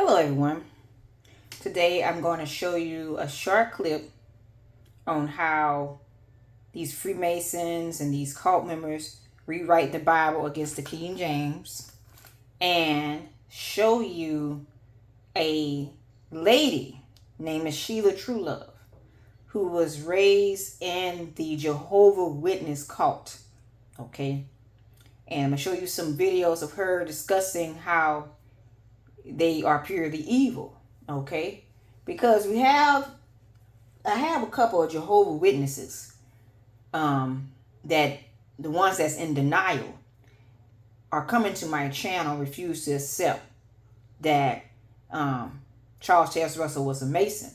Hello everyone. Today I'm going to show you a short clip on how these Freemasons and these cult members rewrite the Bible against the King James, and show you a lady named Sheila Truelove who was raised in the Jehovah Witness cult. Okay, and I'm going to show you some videos of her discussing how they are purely evil. Okay, because I have a couple of Jehovah Witnesses that the ones that's in denial are coming to my channel, refuse to accept that Charles Taze Russell was a Mason.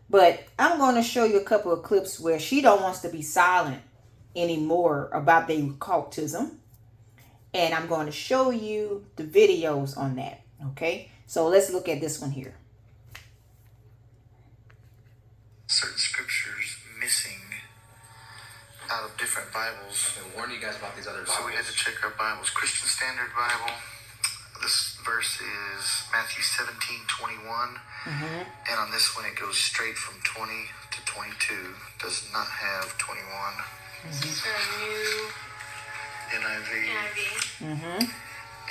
But I'm going to show you a couple of clips where she don't wants to be silent anymore about their occultism, and I'm going to show you the videos on that. Okay, so let's look at this one here. Certain scriptures missing out of different Bibles. And warn you guys about these other Bibles. So we had to check our Bibles. Christian Standard Bible. This verse is Matthew 17:21. And on this one it goes straight from 20 to 22. Does not have 21. New NIV.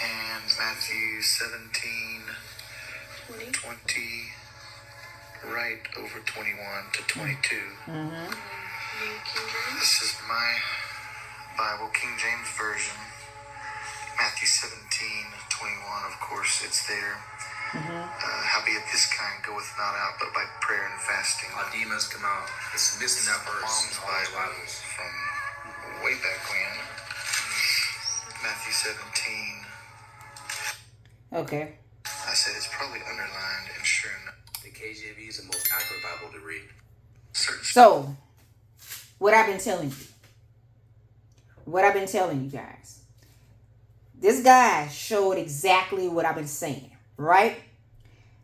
And Matthew 17:20. Right over 21 to 22. This is my Bible, King James Version. Matthew 17:21, of course, it's there. Howbeit this kind goeth not out but by prayer and fasting. How demons come out. It's missing that verse. Mom's Bible from way back when. Matthew 17. Okay. I said it's probably underlined and sure enough. The KJV is the most accurate Bible to read. So, what I've been telling you guys, this guy showed exactly what I've been saying, right?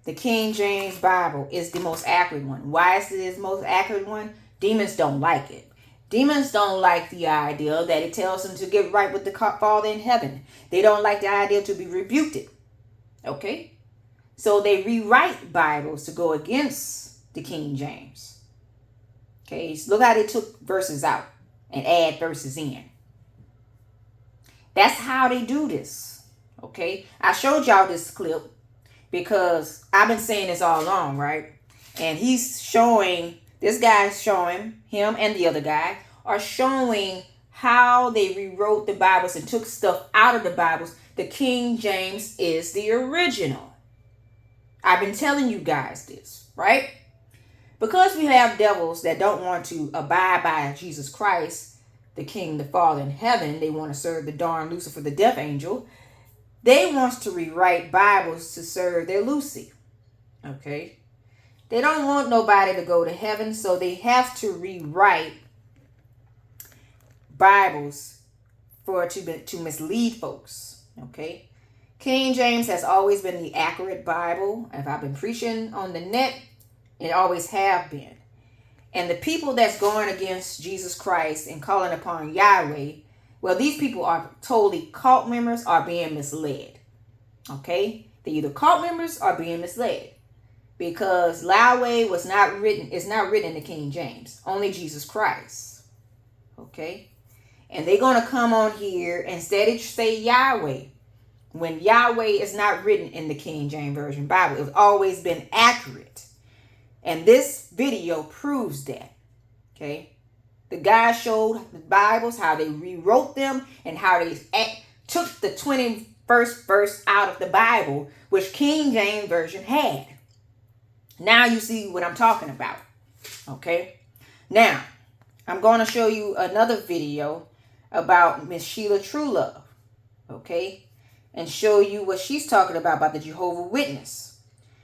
The King James Bible is the most accurate one. Why is it the most accurate one? Demons don't like it. Demons don't like the idea that it tells them to get right with the Father in heaven. They don't like the idea to be rebuked. Okay? So they rewrite Bibles to go against the King James. Okay, so look how they took verses out and add verses in. That's how they do this. Okay, I showed y'all this clip because I've been saying this all along, right? And he's showing, this guy's showing, him and the other guy are showing how they rewrote the Bibles and took stuff out of the Bibles. The King James is the original. I've been telling you guys this, right? Because we have devils that don't want to abide by Jesus Christ, the King, the Father in heaven. They want to serve the darn Lucifer, the death angel. They want to rewrite Bibles to serve their Lucy. Okay? They don't want nobody to go to heaven, so they have to rewrite Bibles to mislead folks. Okay? King James has always been the accurate Bible. If I've been preaching on the net, it always have been. And the people that's going against Jesus Christ and calling upon Yahweh, well, these people are totally cult members, are being misled. Okay? They're either cult members or being misled. Because Yahweh is not written in the King James. Only Jesus Christ. Okay? And they're going to come on here and instead of say Yahweh, when Yahweh is not written in the King James Version Bible. It's always been accurate. And this video proves that. Okay? The guy showed the Bibles, how they rewrote them, and how they took the 21st verse out of the Bible, which King James Version had. Now you see what I'm talking about. Okay? Now, I'm going to show you another video about Miss Sheila Truelove. Okay? And show you what she's talking about the Jehovah Witness.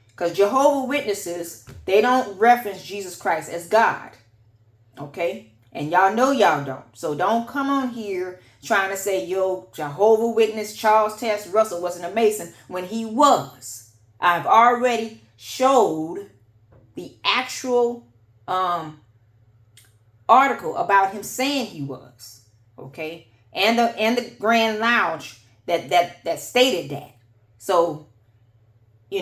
Because Jehovah Witnesses, they don't reference Jesus Christ as God. Okay? And y'all know y'all don't. So don't come on here trying to say, yo, Jehovah Witness Charles Taze Russell wasn't a Mason when he was. I've already showed the actual article about him saying he was. Okay? And the Grand Lounge that stated that. So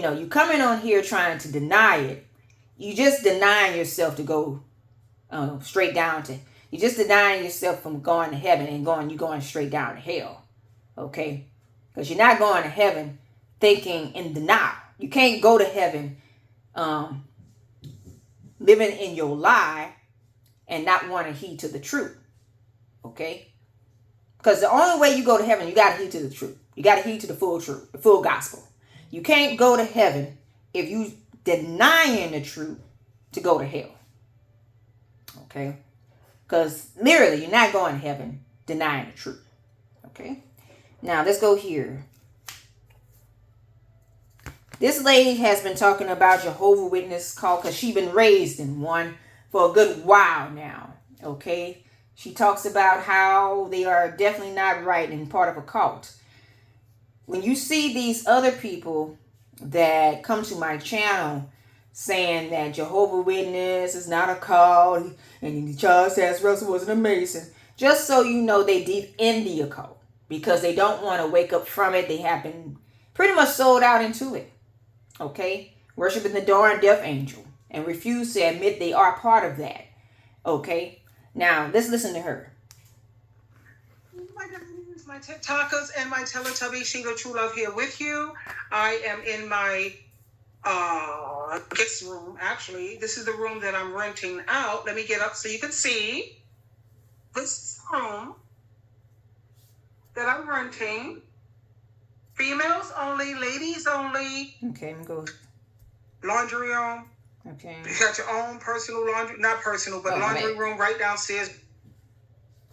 you coming on here trying to deny it. You just denying yourself to go straight down to. You're just denying yourself from going to heaven and you're going straight down to hell. Okay? Because you're not going to heaven thinking in denial. You can't go to heaven living in your lie and not want to heed to the truth. Okay? Because the only way you go to heaven, you got to heed to the truth. You got to heed to the full truth, the full gospel. You can't go to heaven if you denying the truth to go to hell. Okay? Because literally, you're not going to heaven denying the truth. Okay? Now, let's go here. This lady has been talking about Jehovah Witness call because she's been raised in one for a good while now. Okay? She talks about how they are definitely not right and part of a cult. When you see these other people that come to my channel saying that Jehovah Witness is not a cult and Charles Sass Russell was an Mason, just so you know, they deep in the occult because they don't want to wake up from it. They have been pretty much sold out into it. Okay? Worshiping the darn death angel and refuse to admit they are part of that. Okay? Now, let's listen to her. My TikTokers and my Teletubby, Sheila True Love here with you. I am in my guest room, actually. This is the room that I'm renting out. Let me get up so you can see. This room that I'm renting. Females only, ladies only. Okay, I'm going. Laundry room. Okay. You got your own personal laundry, not personal, but laundry room right downstairs.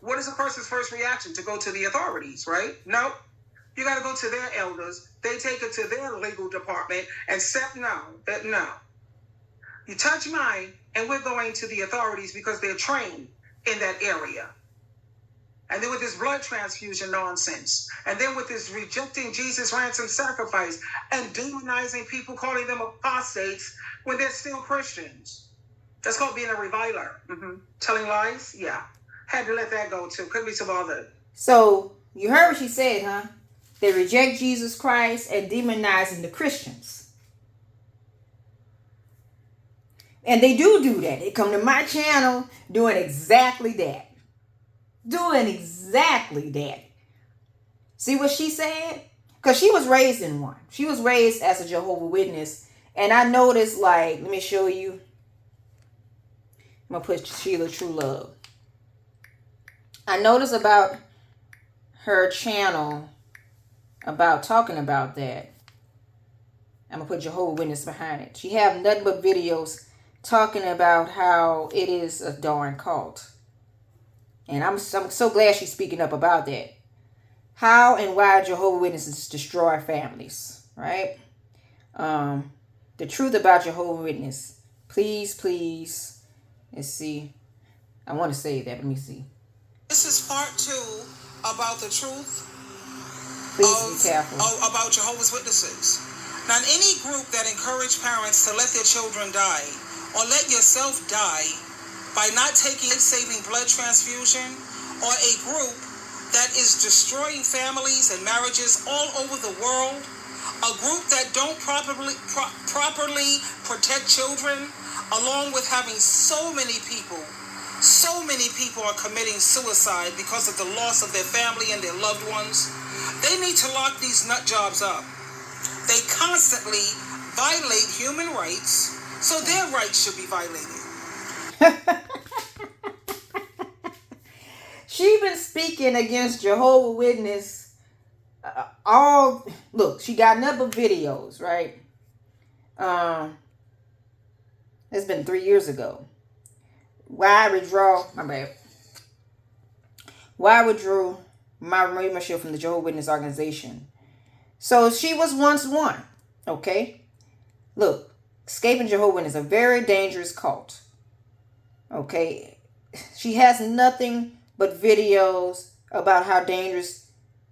What is a person's first reaction? To go to the authorities, right? No. You got to go to their elders. They take it to their legal department and step no. You touch mine, and we're going to the authorities because they're trained in that area. And then with this blood transfusion nonsense, and then with this rejecting Jesus' ransom sacrifice and demonizing people, calling them apostates when they're still Christians. That's called being a reviler. Telling lies? Yeah. Had to let that go too. Couldn't be so bothered. So, you heard what she said, huh? They reject Jesus Christ and demonizing the Christians. And they do that. They come to my channel doing exactly that. Doing exactly that. See what she said? Because she was raised in one. She was raised as a Jehovah Witness. And I noticed, let me show you. I'm going to put Sheila True Love. I noticed about her channel about talking about that. I'm going to put Jehovah Witness behind it. She have nothing but videos talking about how it is a darn cult. And I'm so glad she's speaking up about that. How and why Jehovah Witnesses destroy families, right? The truth about Jehovah Witness. Please. Let's see. I want to say that. Let me see. This is part 2 about the truth Please be careful. about Jehovah's Witnesses. Now, any group that encourage parents to let their children die or let yourself die by not taking saving blood transfusion, or a group that is destroying families and marriages all over the world, a group that don't properly protect children, along with having so many people are committing suicide because of the loss of their family and their loved ones. They need to lock these nut jobs up. They constantly violate human rights, so their rights should be violated. She been speaking against Jehovah Witness look, she got nothing but videos, right? It's been 3 years ago. Why I withdrew my membership from the Jehovah Witness organization. So she was once one, okay? Look, escaping Jehovah Witness is a very dangerous cult, okay? She has nothing but videos about how dangerous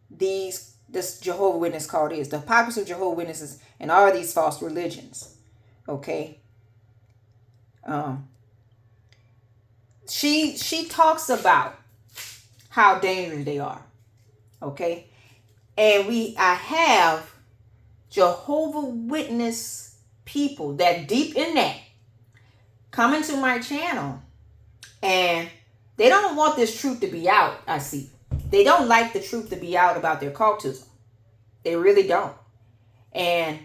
this Jehovah Witness cult is. The hypocrisy of Jehovah Witnesses and all these false religions, okay? She talks about how dangerous they are, okay? And I have Jehovah Witness people that deep in that come into my channel, and they don't want this truth to be out. I see. They don't like the truth to be out about their cultism. They really don't. And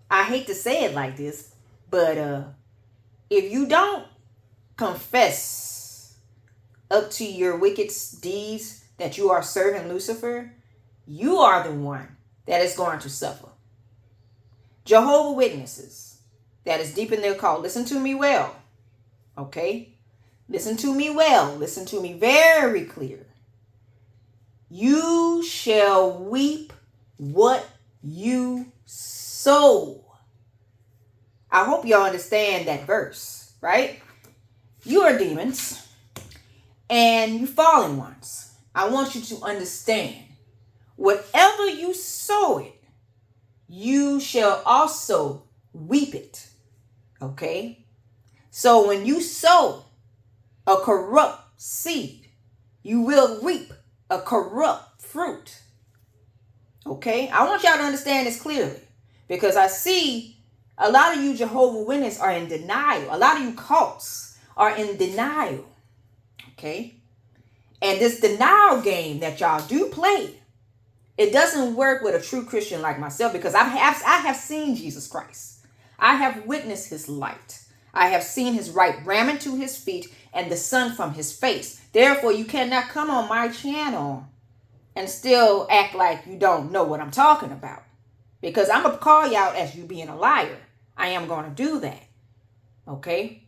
I hate to say it like this, but if you don't confess up to your wicked deeds that you are serving Lucifer, you are the one that is going to suffer. Jehovah Witnesses that is deep in their cult, listen to me well. Okay? Listen to me well. Listen to me very clear. You shall reap what you sow. I hope y'all understand that verse, right? You are demons and you fallen ones. I want you to understand, whatever you sow it, you shall also reap it. Okay? So when you sow a corrupt seed, you will reap a corrupt fruit. Okay? I want y'all to understand this clearly, because I see a lot of you Jehovah Witnesses are in denial. A lot of you cults are in denial. Okay? And this denial game that y'all do play, it doesn't work with a true Christian like myself, because I have seen Jesus Christ. I have witnessed his light. I have seen his right raiment to his feet and the sun from his face. Therefore, you cannot come on my channel and still act like you don't know what I'm talking about, because I'm going to call you out as you being a liar. I am going to do that. Okay?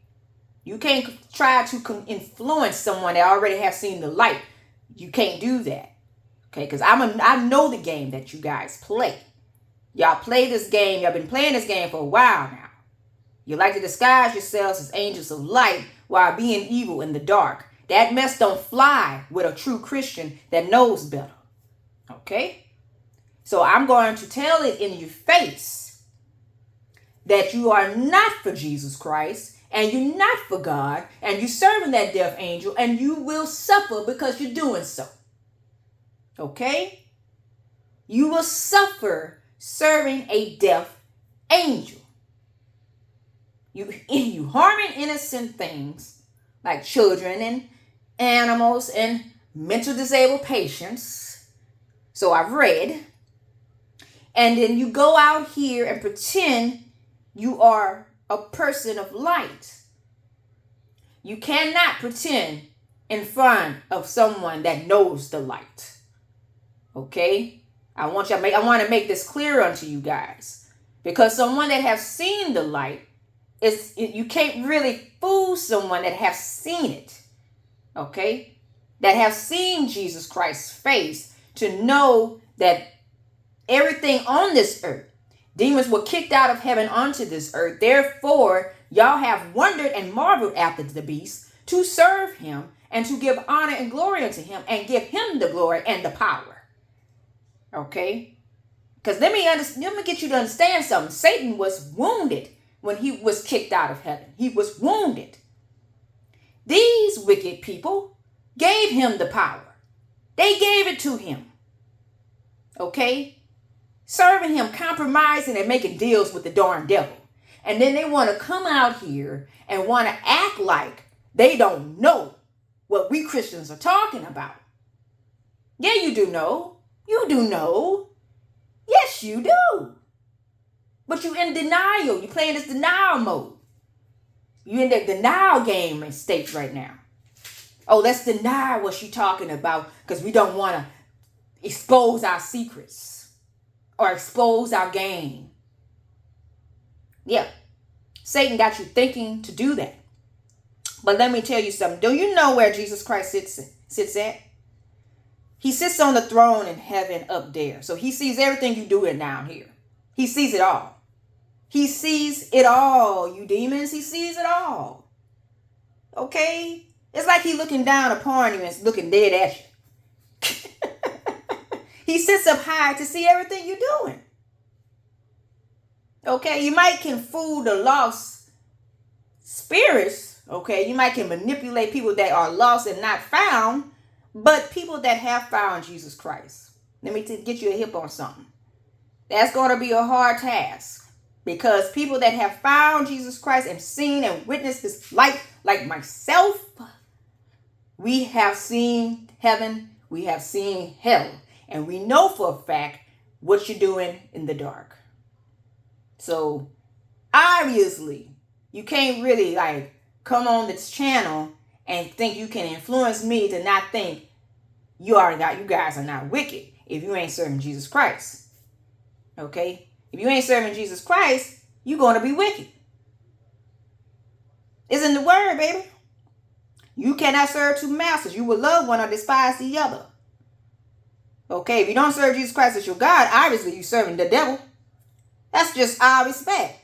You can't try to influence someone that already have seen the light. You can't do that. Okay? Because I know the game that you guys play. Y'all play this game. Y'all been playing this game for a while now. You like to disguise yourselves as angels of light while being evil in the dark. That mess don't fly with a true Christian that knows better. Okay? So I'm going to tell it in your face that you are not for Jesus Christ, and you're not for God, and you're serving that death angel, and you will suffer because you're doing so. Okay? You will suffer serving a death angel. You harming innocent things like children and animals and mental disabled patients. So I've read. And then you go out here and pretend you are a person of light. You cannot pretend in front of someone that knows the light. Okay? I want to make this clear unto you guys. Because someone that have seen the light, you can't really fool someone that have seen it. Okay? That have seen Jesus Christ's face to know that everything on this earth, demons were kicked out of heaven onto this earth. Therefore, y'all have wondered and marveled after the beast to serve him and to give honor and glory unto him and give him the glory and the power. Okay? Because let me get you to understand something. Satan was wounded when he was kicked out of heaven. He was wounded. These wicked people gave him the power. They gave it to him. Okay? Serving him, compromising and making deals with the darn devil. And then they want to come out here and want to act like they don't know what we Christians are talking about. Yeah, you do know. You do know. Yes, you do. But you in denial. You playing this denial mode. You in the denial game state right now. Oh, let's deny what she's talking about because we don't want to expose our secrets or expose our game. Yeah. Satan got you thinking to do that. But let me tell you something. Do you know where Jesus Christ sits at? He sits on the throne in heaven up there. So he sees everything you doing down here. He sees it all. He sees it all, you demons. He sees it all. Okay? It's like he looking down upon you and looking dead at you. He sits up high to see everything you're doing. Okay? You might can fool the lost spirits. Okay? You might can manipulate people that are lost and not found. But people that have found Jesus Christ, let me get you a hip on something. That's going to be a hard task, because people that have found Jesus Christ and seen and witnessed his light, like myself, we have seen heaven, we have seen hell, and we know for a fact what you're doing in the dark. So obviously, you can't really like come on this channel and think you can influence me to not think you guys are not wicked if you ain't serving Jesus Christ. Okay? If you ain't serving Jesus Christ, you're going to be wicked. It's in the word, baby. You cannot serve two masters. You will love one or despise the other. Okay? If you don't serve Jesus Christ as your God, obviously you're serving the devil. That's just our respect.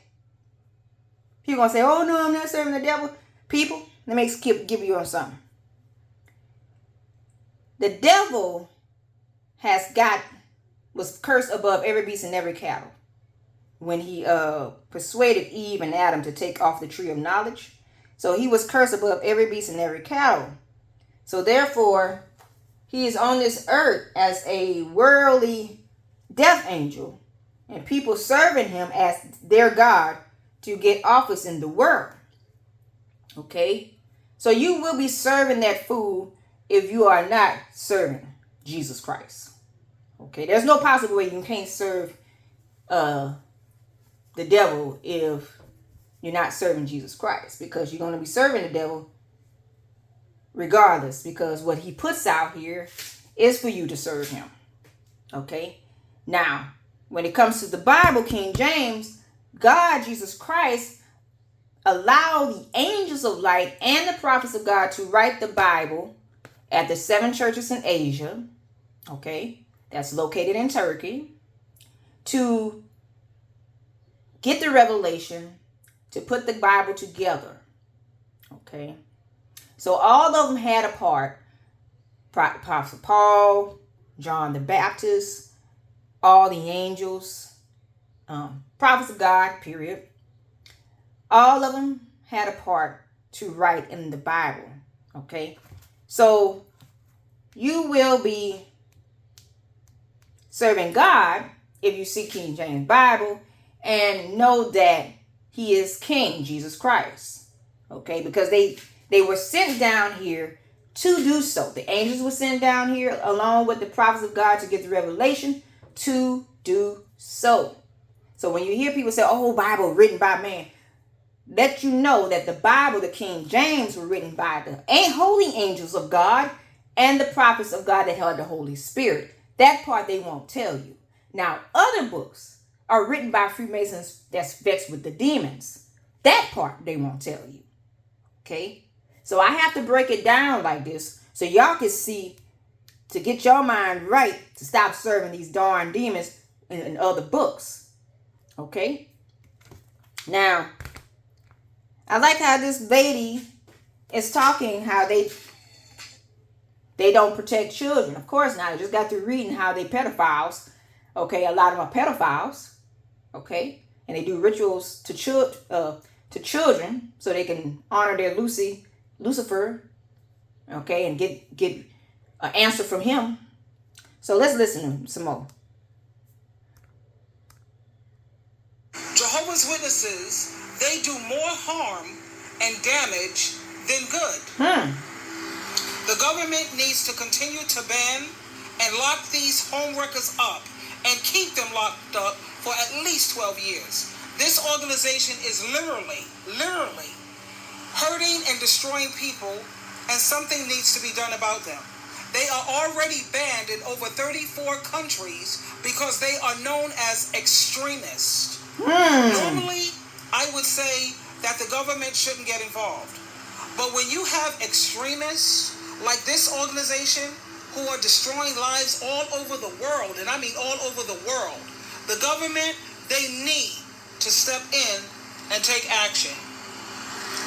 People going to say, oh no, I'm not serving the devil. People, let me give you on something. The devil was cursed above every beast and every cattle when he persuaded Eve and Adam to take off the tree of knowledge. So he was cursed above every beast and every cattle. So therefore, he is on this earth as a worldly death angel, and people serving him as their God to get office in the world. Okay? So you will be serving that food if you are not serving Jesus Christ. Okay? There's no possible way you can't serve the devil if you're not serving Jesus Christ, because you're going to be serving the devil regardless, because what he puts out here is for you to serve him. Okay? Now, when it comes to the Bible, King James, God, Jesus Christ, allowed the angels of light and the prophets of God to write the Bible at the 7 churches in Asia, okay, that's located in Turkey, to get the revelation, to put the Bible together, okay. So all of them had a part. Apostle Paul, John the Baptist, all the angels, prophets of God, period. All of them had a part to write in the Bible, okay? So you will be serving God if you see King James Bible and know that he is King, Jesus Christ, okay? Because they were sent down here to do so. The angels were sent down here along with the prophets of God to get the revelation to do so. So when you hear people say, oh, Bible written by man, let you know that the Bible, the King James, were written by the holy angels of God and the prophets of God that held the Holy Spirit. That part they won't tell you. Now, other books are written by Freemasons that's vexed with the demons. That part they won't tell you. Okay? So I have to break it down like this so y'all can see, to get your mind right, to stop serving these darn demons in other books. Okay? Now, I like how this lady is talking, how they don't protect children. Of course not. I just got through reading how they pedophiles. Okay, a lot of them are pedophiles. Okay, and they do rituals to children so they can honor their Lucifer. Okay, and get an answer from him. So let's listen to some more. Jehovah's Witnesses, they do more harm and damage than good. The government needs to continue to ban and lock these homewreckers up and keep them locked up for at least 12 years. This organization is literally hurting and destroying people, and something needs to be done about them. They are already banned in over 34 countries because they are known as extremists. Normally, I would say that the government shouldn't get involved. But when you have extremists like this organization who are destroying lives all over the world, and I mean all over the world, the government, they need to step in and take action.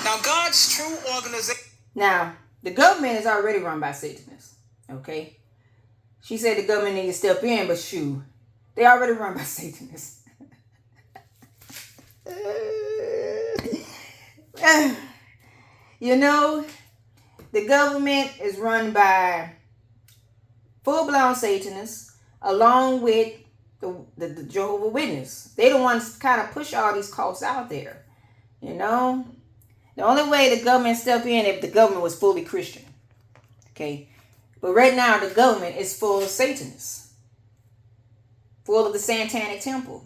Now, God's true organization... Now, the government is already run by Satanists, okay? She said the government needs to step in, but shoot, they already run by Satanists. You know, the government is run by full-blown Satanists along with the Jehovah Witness. They the ones kind of push all these cults out there. You know, the only way the government step in if the government was fully Christian. Okay, but right now the government is full of Satanists, full of the Satanic temple.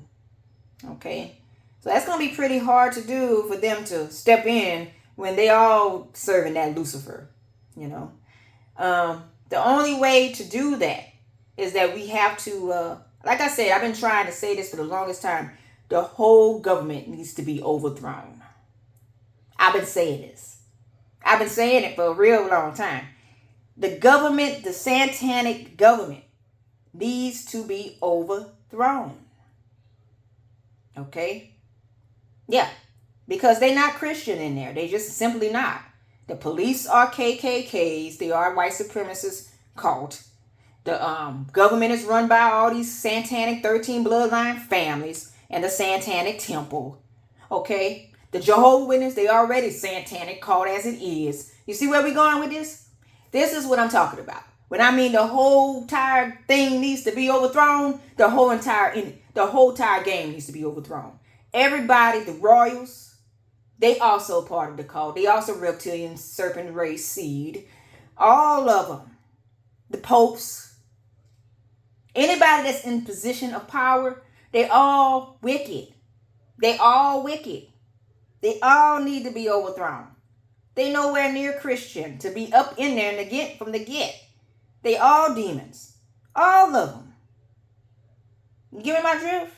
Okay, so that's gonna be pretty hard to do for them to step in when they all serving that Lucifer. You know, the only way to do that is that we have to, like I said, I've been trying to say this for the longest time. The whole government needs to be overthrown. I've been saying this. I've been saying it for a real long time. The government, the satanic government, needs to be overthrown. Okay? Yeah. Because they're not Christian in there. They just simply not. The police are KKKs. They are white supremacist cult. The government is run by all these satanic 13 bloodline families and the satanic temple. Okay? The Jehovah Witness, they already satanic cult as it is. You see where we're going with this? This is what I'm talking about. When I mean the whole entire thing needs to be overthrown, the whole entire game needs to be overthrown. Everybody, the royals, they also part of the cult. They also reptilian serpent race seed. All of them. The popes. Anybody that's in position of power, they all wicked. They all wicked. They all need to be overthrown. They nowhere near Christian to be up in there and to get from the get. They all demons. All of them. You give me my drift?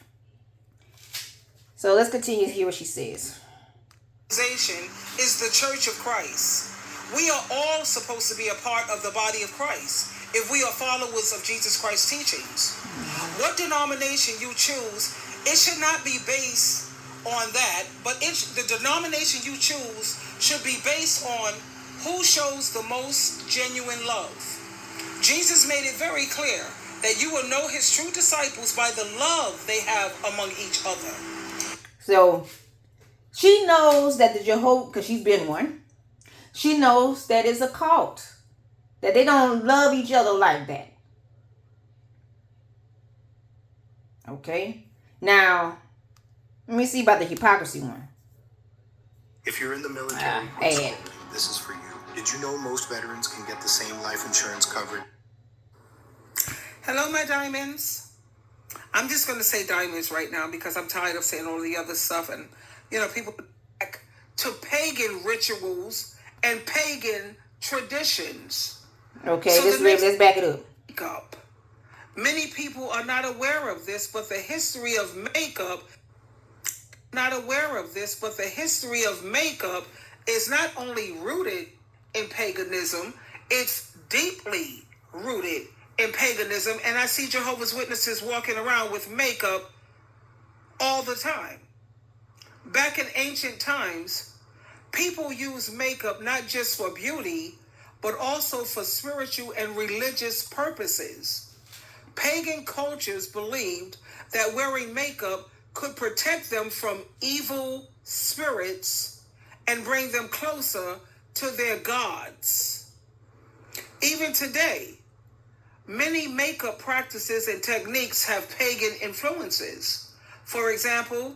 So let's continue to hear what she says. Is the Church of Christ. We are all supposed to be a part of the body of Christ if we are followers of Jesus Christ's teachings. What denomination you choose, it should not be based on that, but the denomination you choose should be based on who shows the most genuine love. Jesus made it very clear that you will know his true disciples by the love they have among each other. So she knows that the Jehovah, because she's been one, she knows that it's a cult, that they don't love each other like that. Okay? Now, let me see about the hypocrisy one. If you're in the military, add. this is for you. Did you know most veterans can get the same life insurance coverage? Hello, my diamonds. I'm just going to say diamonds right now because I'm tired of saying all the other stuff. And, people back to pagan rituals and pagan traditions. Okay, so let's back it up. Many people are not aware of this, but the history of makeup is not only rooted in paganism, it's deeply rooted in paganism. And I see Jehovah's Witnesses walking around with makeup all the time. Back in ancient times, people used makeup not just for beauty, but also for spiritual and religious purposes. Pagan cultures believed that wearing makeup could protect them from evil spirits and bring them closer to their gods. Even today, many makeup practices and techniques have pagan influences. For example,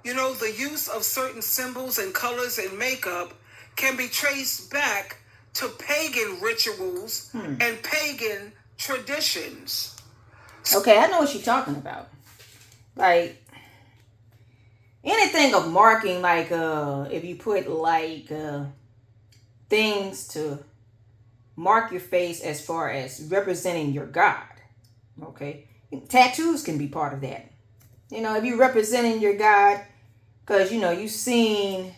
the use of certain symbols and colors in makeup can be traced back to pagan rituals and pagan traditions. Okay, I know what she's talking about. Like, anything of marking, like, if you put, like, things to mark your face as far as representing your God. Okay? Tattoos can be part of that. If you're representing your God, because, you've seen,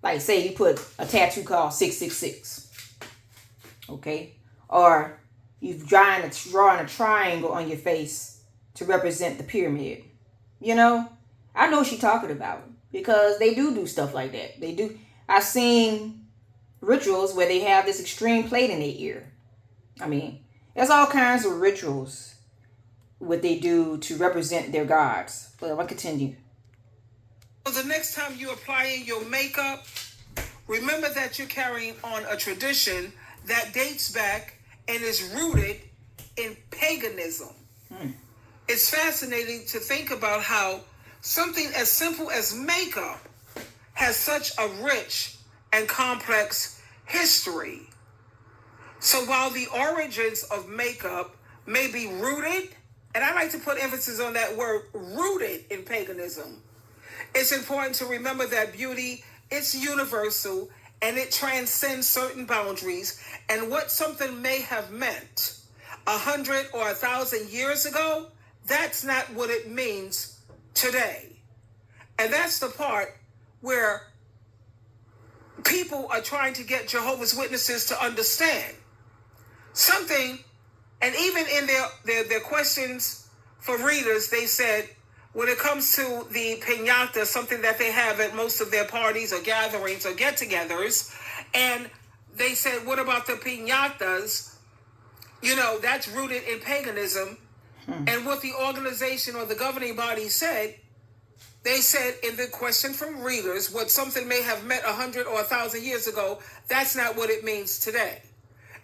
like, say you put a tattoo called 666. Okay? Or you've drawing a triangle on your face to represent the pyramid. I know what she's talking about. Because they do stuff like that. They do. I've seen rituals where they have this extreme plate in their ear. I mean, there's all kinds of rituals what they do to represent their gods. But I'm going to continue. So the next time you're applying your makeup, remember that you're carrying on a tradition that dates back and is rooted in paganism. it's fascinating to think about how something as simple as makeup has such a rich and complex history. So while the origins of makeup may be rooted, and I like to put emphasis on that word, rooted in paganism, it's important to remember that beauty is universal and it transcends certain boundaries. And what something may have meant 100 or 1,000 years ago, that's not what it means today. And that's the part where people are trying to get Jehovah's Witnesses to understand something. And even in their questions for readers, they said, when it comes to the piñata, something that they have at most of their parties or gatherings or get-togethers, and they said, what about the piñatas? You know, that's rooted in paganism. And what the organization or the governing body said, they said in the question from readers, what something may have meant 100 or 1,000 years ago, that's not what it means today.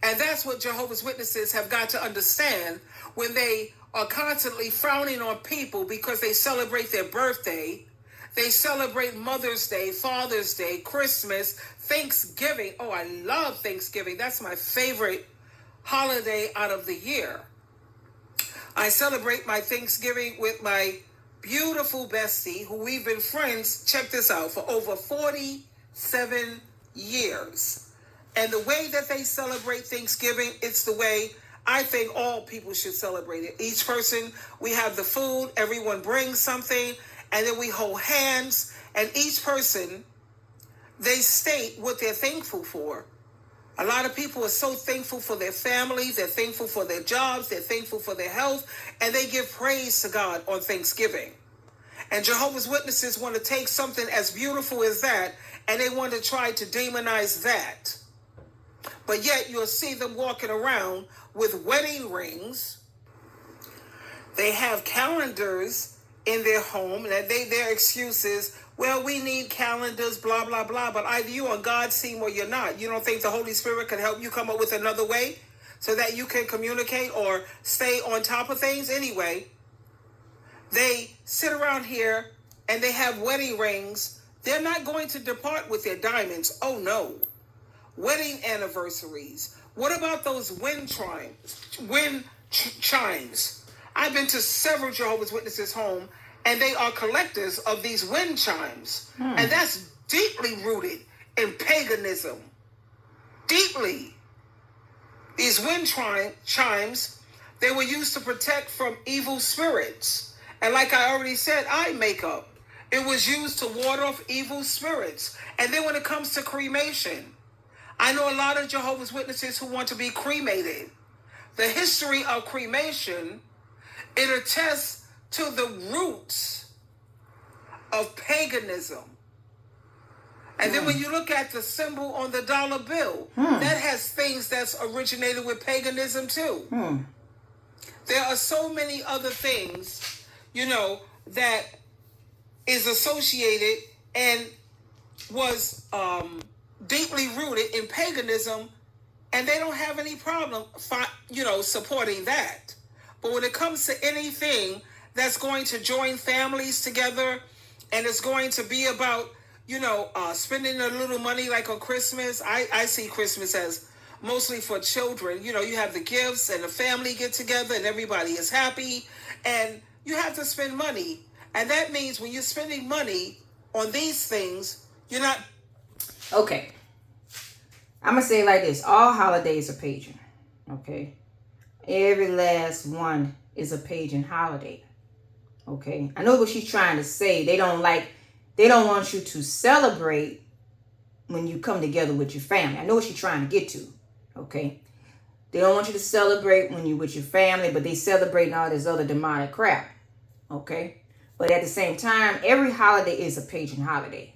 And that's what Jehovah's Witnesses have got to understand when they are constantly frowning on people because they celebrate their birthday, they celebrate Mother's Day, Father's Day, Christmas, Thanksgiving. Oh, I love Thanksgiving. That's my favorite holiday out of the year. I celebrate my Thanksgiving with my beautiful bestie, who we've been friends, check this out, for over 47 years. And the way that they celebrate Thanksgiving, it's the way I think all people should celebrate it. Each person, we have the food, everyone brings something, and then we hold hands, and each person, they state what they're thankful for. A lot of people are so thankful for their family, they're thankful for their jobs, they're thankful for their health, and they give praise to God on Thanksgiving. And Jehovah's Witnesses want to take something as beautiful as that, and they want to try to demonize that. But yet you'll see them walking around with wedding rings. They have calendars in their home, and their excuse is, well, we need calendars, blah, blah, blah. But either you're on God's team or you're not. You don't think the Holy Spirit can help you come up with another way so that you can communicate or stay on top of things? Anyway, they sit around here and they have wedding rings. They're not going to depart with their diamonds. Oh, no. Wedding anniversaries. What about those wind chimes? I've been to several Jehovah's Witnesses home, and they are collectors of these wind chimes. And that's deeply rooted in paganism. Deeply. These wind chimes, they were used to protect from evil spirits. And like I already said, eye makeup. It was used to ward off evil spirits. And then when it comes to cremation, I know a lot of Jehovah's Witnesses who want to be cremated. The history of cremation, it attests to the roots of paganism. And then when you look at the symbol on the dollar bill, that has things that's originated with paganism too. There are so many other things, you know, that is associated and was deeply rooted in paganism, and they don't have any problem, supporting that. But when it comes to anything that's going to join families together, and it's going to be about, spending a little money like on Christmas, I see Christmas as mostly for children. You know, you have the gifts and the family get together and everybody is happy, and you have to spend money. And that means when you're spending money on these things, you're not... Okay. I'm going to say it like this. All holidays are pagan. Okay. Every last one is a pagan holiday. Okay. I know what she's trying to say. They don't want you to celebrate when you come together with your family. I know what she's trying to get to. Okay. They don't want you to celebrate when you're with your family, but they celebrate all this other demonic crap. Okay. But at the same time, every holiday is a pagan holiday.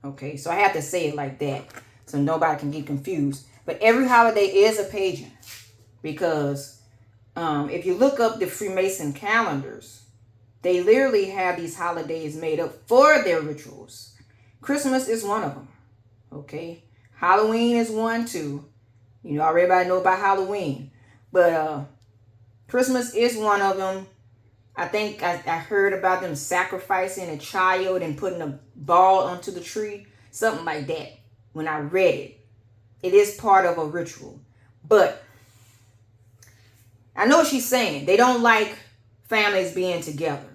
Okay. So I have to say it like that, so nobody can get confused. But every holiday is a pagan, because if you look up the Freemason calendars, they literally have these holidays made up for their rituals. Christmas is one of them. Okay. Halloween is one too. You know, everybody know about Halloween. But Christmas is one of them. I think I heard about them sacrificing a child and putting a ball onto the tree. Something like that. When I read it. It is part of a ritual. But I know what she's saying. They don't like families being together.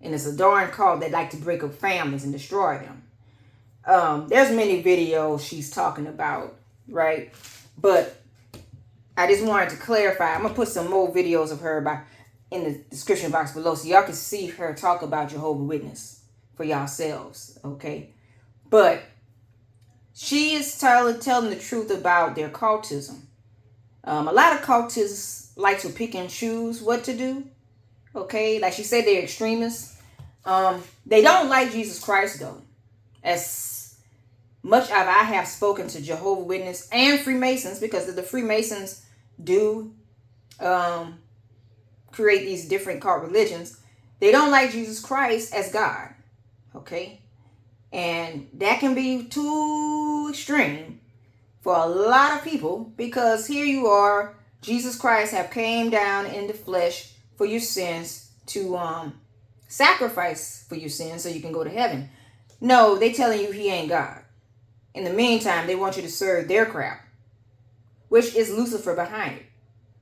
And it's a darn cult that like to break up families and destroy them. There's many videos she's talking about, right? But I just wanted to clarify. I'm going to put some more videos of her in the description box below so y'all can see her talk about Jehovah Witness for yourselves, okay? But she is telling the truth about their cultism. A lot of cultists like to pick and choose what to do, okay? Like she said, they're extremists. They don't like Jesus Christ, though. As much as I have spoken to Jehovah Witness and Freemasons, because the Freemasons do create these different cult religions, they don't like Jesus Christ as God, okay? And that can be too extreme for a lot of people, because here you are, Jesus Christ have came down in the flesh for your sins to sacrifice for your sins so you can go to heaven. No, they telling you he ain't God. In the meantime, they want you to serve their crap, which is Lucifer behind it.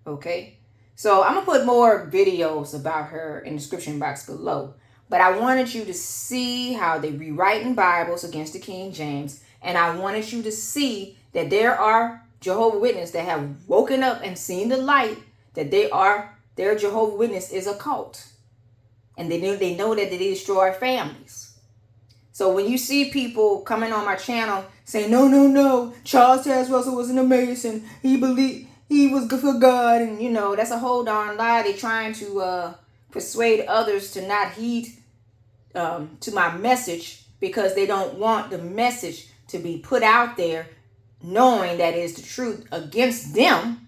Okay? So I'm going to put more videos about her in the description box below. But I wanted you to see how they rewriting Bibles against the King James. And I wanted you to see that there are Jehovah Witnesses that have woken up and seen the light, that their Jehovah Witness is a cult. And they know that they destroy families. So when you see people coming on my channel saying, no, Charles Taze Russell wasn't a Mason. He believed he was good for God. And, that's a whole darn lie. They're trying to persuade others to not heed to my message, because they don't want the message to be put out there knowing that it is the truth against them.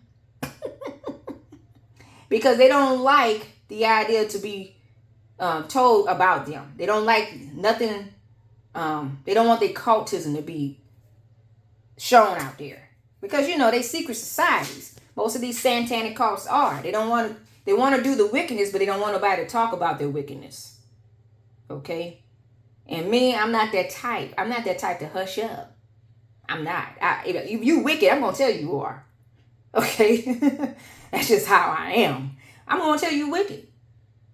Because they don't like the idea to be told about them. They don't like nothing. They don't want their cultism to be shown out there, because they secret societies. Most of these satanic cults are. They want to do the wickedness, but they don't want nobody to talk about their wickedness. Okay? And me, I'm not that type. I'm not that type to hush up. I'm not. If you wicked, I'm going to tell you are. Okay? That's just how I am. I'm going to tell you wicked.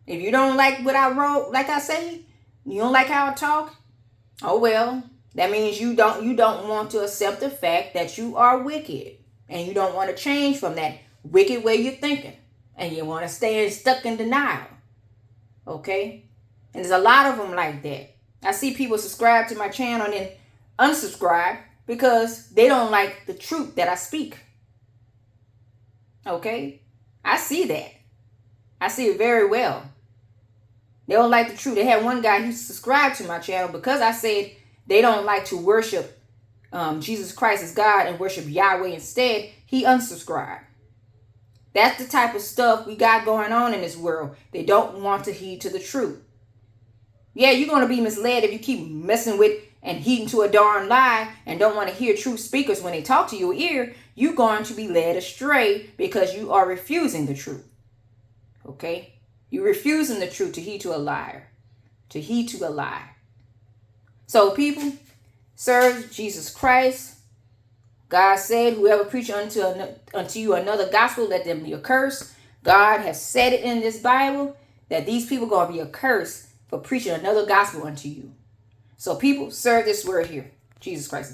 If you don't like what I wrote, like I say, you don't like how I talk, oh well, that means you don't want to accept the fact that you are wicked. And you don't want to change from that wicked way you're thinking. And you want to stay stuck in denial. Okay? And there's a lot of them like that. I see people subscribe to my channel and then unsubscribe because they don't like the truth that I speak. Okay? I see that. I see it very well. They don't like the truth. They had one guy who subscribed to my channel because I said they don't like to worship Jesus Christ as God and worship Yahweh instead. He unsubscribed. That's the type of stuff we got going on in this world. They don't want to heed to the truth. Yeah, you're going to be misled if you keep messing with and heeding to a darn lie and don't want to hear true speakers when they talk to your ear. You're going to be led astray because you are refusing the truth. Okay? You're refusing the truth to heed to a liar. To heed to a lie. So people, serve Jesus Christ. God said, whoever preaches unto you another gospel, let them be accursed. God has said it in this Bible that these people are going to be accursed for preaching another gospel unto you. So people, serve this word here. Jesus Christ is God.